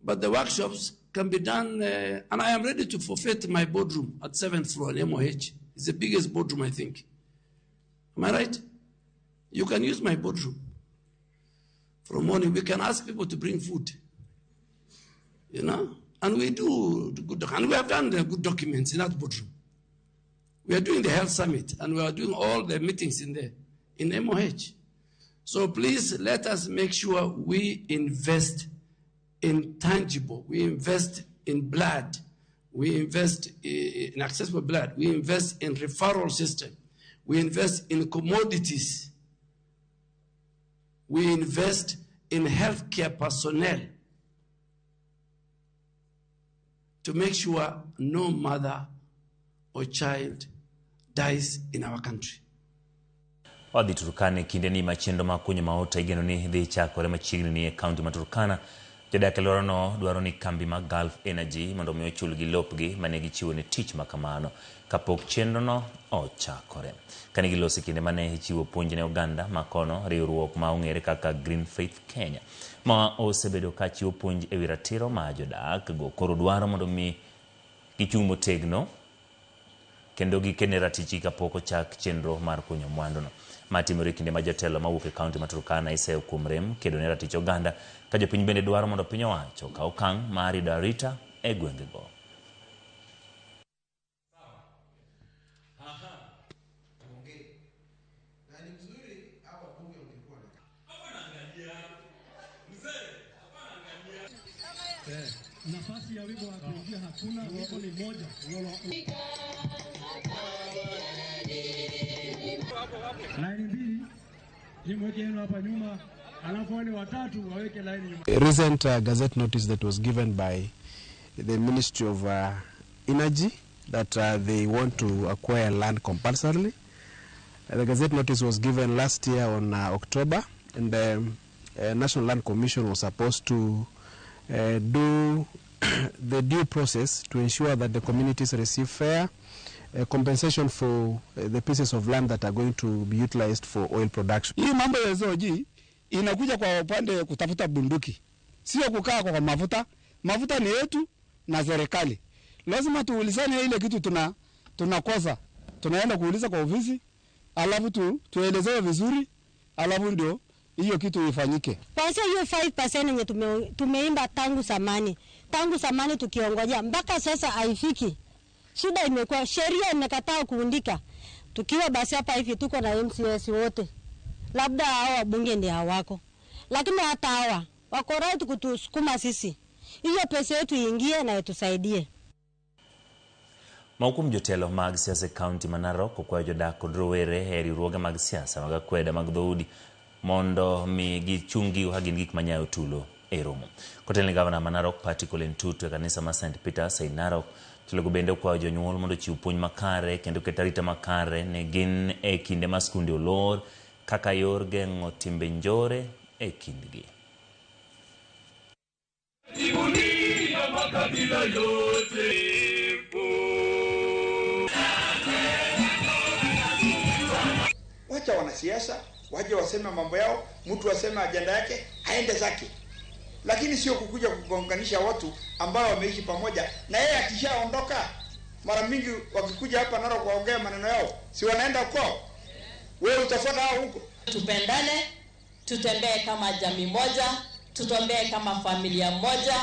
But the workshops can be done, and I am ready to forfeit my boardroom at 7th floor in MOH. It's the biggest boardroom, I think. Am I right? You can use my boardroom. From morning, we can ask people to bring food. You know? And we do good, and we have done the good documents in that boardroom. We are doing the health summit, and we are doing all the meetings in there, in MOH. So please let us make sure we invest in tangible, we invest in blood, we invest in accessible blood, we invest in referral system, we invest in commodities, we invest in healthcare personnel to make sure no mother or child dies in our country. Odhi Turkana kinde ni machendo makunyo maota igeno ni dhi chakore machiegni ni e kaunti ma Turkana. Jodak e alworano dwaro ni kambi ma Gulf Energy mondo omi ochul gi lopgi mane gichiwo ne tich makamano kapok chenrono ochakore. Kane giloso kinde mane ichiwo puonj ne oganda makono, riwruok ma ong'ere kaka Green Faith Kenya ma osebedo ka chiwo puonj e wi ratiro ma jodak go koro dwaro mondo omi gichung' motegno kendo gikene ratichi kapok ochak chenro mar kunyo mwanduno. Matimore kinde ma jatelo mawuok e kaunti ma Turkana iseyo kuom rem kedo ne ratich oganda ka jopiny bende dwaro mondo piny owacho kaw okang' mar rido arita e gwengego. Nafasi ya wimbo wa kuingia hakuna, wimbo ni moja. Laini mbili, timu yenu hapa nyuma. A recent Gazette notice that was given by the Ministry of Energy that they want to acquire land compulsorily. The Gazette notice was given last year on October, and the National Land Commission was supposed to do the due process to ensure that the communities receive fair compensation for the pieces of land that are going to be utilized for oil production. Hii mambo ya zoji inakuja kwa upande kutafuta bunduki, sio kukaa kwa mafuta. Mafuta ni yetu na serikali. Lazima tuulizane ile kitu tunakosa. Tunaenda kuuliza kwa ofisi, alafu tuelezewe vizuri, alafu ndio hiyo kitu ifanyike. Kwanza hiyo 5% yenye tumeimba tangu zamani tukiongoja mpaka sasa haifiki. Shida imekuwa sheria imekataa kuundika. Tukiwa basi hapa hivi tuko na MCS wote. Labda hao bunge ndio hawako. Lakini hata hawa wako right kutusukuma sisi. Hiyo pesa yetu iingie na itusaidie. Maukum jotelo mag siasa county Manarok kwa jodak kod rowere heri ruoga mag siasa mag akweda mag dhoudi mondo mi gichungi hagin gik manyayo tulo e romo. Kotelni gavana Manarok Particle Ntutu e kanisa ma St. Peter's e Narok tulego bende kwa jonyuol mondo chiw puonj makare kendo ketarita makare ne gin e kinde ma skunde olor kaka yor geng'o timbe njore e kindgi. Wacha wanasiasa waje waseme mambo yao, mtu aseme ajenda yake, aende zake. Lakini sio kukuja kugonganisha watu ambao wameishi pamoja na yeye akishaondoka. Mara mingi wakikuja hapa Narok kuongea maneno yao, si wanaenda kwao. Wewe utafuata hao huko. Tupendane, tutembee kama jamii moja, tutembee kama familia moja,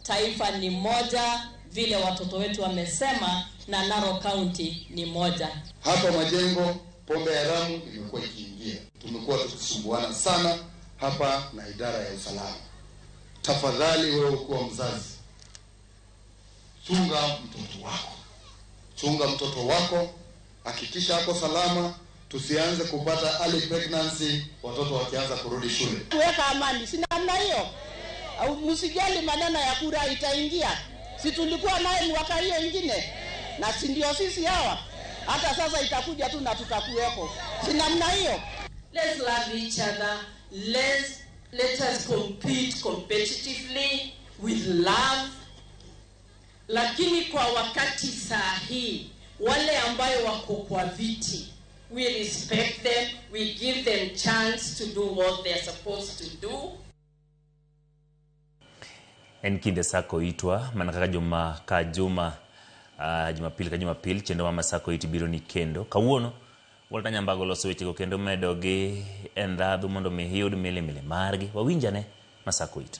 taifa ni moja, vile watoto wetu wamesema, na Narok County ni moja. Hapa Majengo pombe haramu imekuwa ikiingia. Tumekuwa tukisumbuana sana hapa na idara ya usalama. Tafadhali wewe kuwa mzazi, chunga mtoto wako. Chunga mtoto wako, hakikisha hapo salama, tusianze kupata early pregnancy watoto wakianza kurudi shule. Tuweka amani, si namna hiyo. Au msijali maneno ya kura itaingia. Si tulikuwa naye mwaka hiyo ingine. Na si ndio sisi hawa. Hata sasa itakuja tu na tutakuwepo. Si namna hiyo. Let's love each other. Let us compete competitively with love. Lakini kwa wakati sahihi, wale ambayo wako kwa viti, we respect them, we give them chance to do what they are supposed to do. En kinde sako itwa manakaka Jumapili chendo mama sako iti biro ni kendo kawuono Walter Nyambago loso wechego kendo medogi en radhu mondo mi hiyud mile margi wawinjane masako ito.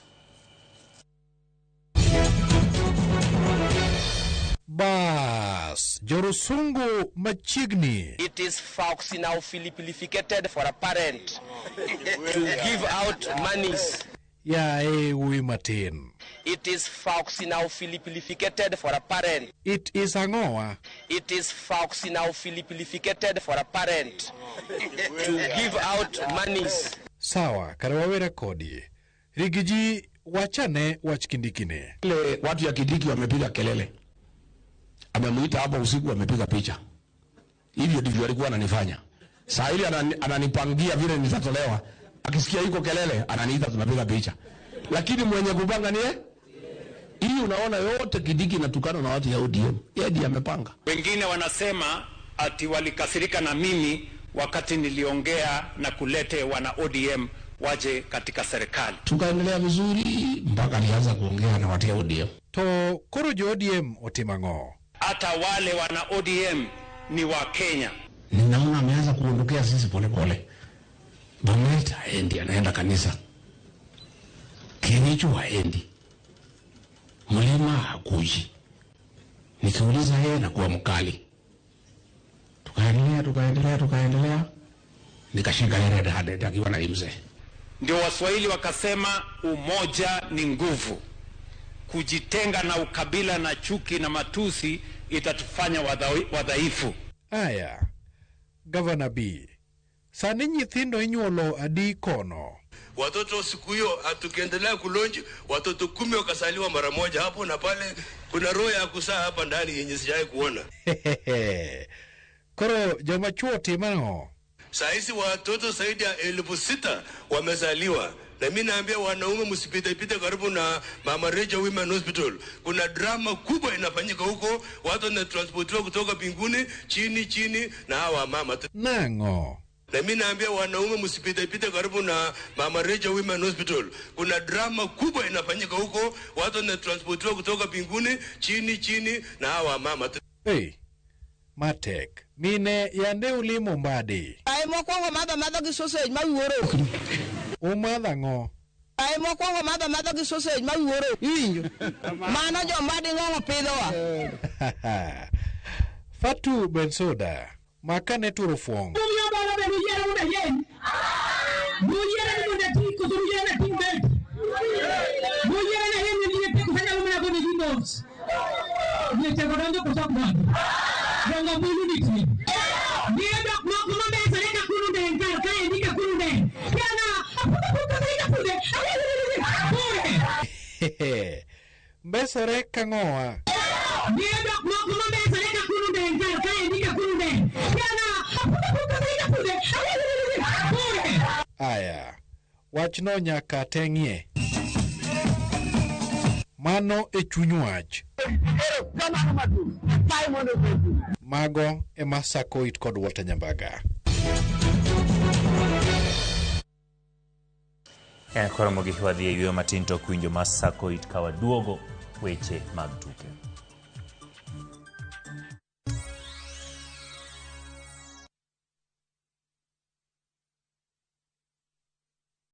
Bas, Jorosungu Machigni. It is Fox now philippificated for a parent to give out monies. Ya we Martin. It is Fox now philippificated for a parent. It is Angoa. It is Fox now philippificated for a parent to give out monies. Sawa, karawawera kodi. Rigiji wachane wachkindikine. Ile watu ya Kidiki wamepiga kelele. Amemuita hapo usiku amepiga picha. Hivyo ndivyo alikuwa ananifanya. Saa ile ananipangia vile nitatolewa. Akisikia yuko kelele ananiita tunapiga picha. Lakini mwenye kupanga ni yeye. Hii unaona yote Kidiki inatukana na watu ya ODM. Yeye ndiye amepanga. Wengine wanasema ati walikasirika na mimi wakati niliongea na kulete wana ODM waje katika serikali. Tukaendelea vizuri mpaka alianza kuongea na watu ya ODM. To korojo ODM otimango. Hata wale wana ODM ni wa Kenya. Ninaona ameanza kuondokea sisi pole. Bomet haendi, anaenda kanisa. Kenicho haendi. Mlima hakuji. Nikiuliza yeye na kuwa mkali. Tukaendelea. Nikashika yeye dada akiwa na mzee. Ndio Waswahili wakasema umoja ni nguvu. Kujitenga na ukabila na chuki na matusi itatufanya wadhaifu. Aya, Governor B, Sani nyithindo inyuolo adi kono. Watoto siku hiyo tukiendelea kulonji watoto 10 wakasaliwa mara moja hapo na pale. Kuna roho ya kusaa hapa ndani yenye sijawahi kuona. Koro joma chuo timano. Sahizi watoto zaidi ya 6,000 wamezaliwa. Na mimi naambia wanaume msipite karibu na Mama Rachel Women Hospital. Kuna drama kubwa inafanyika huko, watu wanatransportiwa kutoka mbinguni chini na hawa mama. Nango. Na mimi naambia wanaume msipite karibu na Mama Rachel Women Hospital. Kuna drama kubwa inafanyika huko, watu wanatransportiwa kutoka mbinguni chini na hawa mama. Hey. Matek. Mine yande ulimo mbadi. Ai mokwongo madho gi sausage mawuoro. Umadha ngo. Ai mokwongo madho gi sausage mawuoro. Iwinjo. Mano jo mbadi ngo pidhowa. Fatu Bensoda. Makane turo fuong. Mbesore kangoa. Aya, wachno nyaka teng'ie. Mano e chuny wach. Mago e Masako It kod Walter Nyambaga. Koro mogi wadhi e yweyo matin to kwinjo Masako It kawa duogo weche mag tuke.